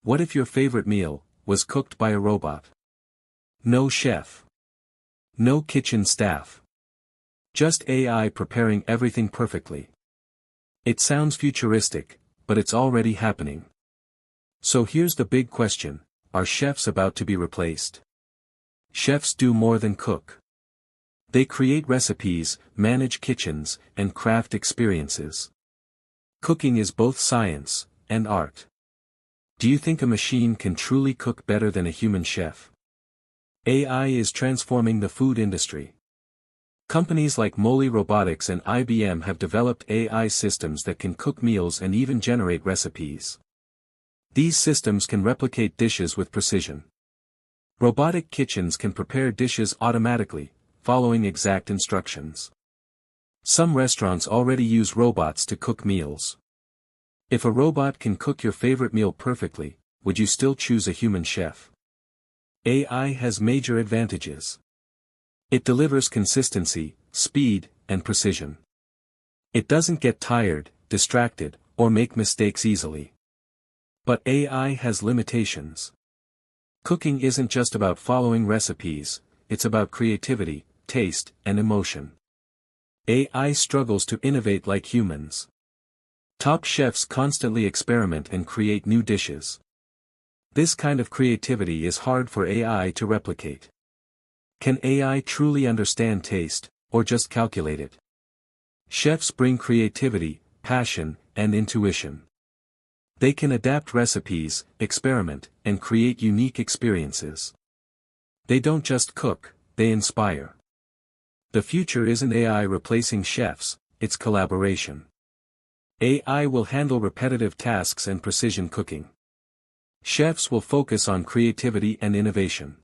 What if your favorite meal was cooked by a robot? No chef. No kitchen staff. Just AI preparing everything perfectly. It sounds futuristic, but it's already happening. So here's the big question, are chefs about to be replaced? Chefs do more than cook. They create recipes, manage kitchens, and craft experiences. Cooking is both science and art. Do you think a machine can truly cook better than a human chef? AI is transforming the food industry. Companies like Moley Robotics and IBM have developed AI systems that can cook meals and even generate recipes. These systems can replicate dishes with precision. Robotic kitchens can prepare dishes automatically, following exact instructions. Some restaurants already use robots to cook meals. If a robot can cook your favorite meal perfectly, would you still choose a human chef? AI has major advantages. It delivers consistency, speed, and precision. It doesn't get tired, distracted, or make mistakes easily. But AI has limitations. Cooking isn't just about following recipes, it's about creativity, taste, and emotion. AI struggles to innovate like humans. Top chefs constantly experiment and create new dishes. This kind of creativity is hard for AI to replicate. Can AI truly understand taste, or just calculate it? Chefs bring creativity, passion, and intuition. They can adapt recipes, experiment, and create unique experiences. They don't just cook, they inspire. The future isn't AI replacing chefs, it's collaboration. AI will handle repetitive tasks and precision cooking. Chefs will focus on creativity and innovation.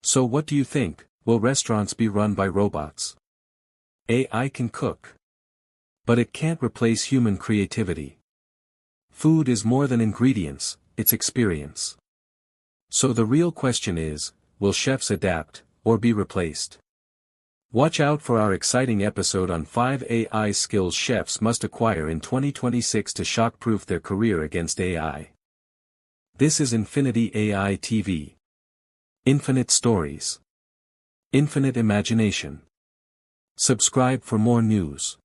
So what do you think, will restaurants be run by robots? AI can cook. But it can't replace human creativity. Food is more than ingredients, it's experience. So the real question is, will chefs adapt, or be replaced? Watch out for our exciting episode on 5 AI skills chefs must acquire in 2026 to shock-proof their career against AI. This is Infinity AI TV. Infinite stories. Infinite imagination. Subscribe for more news.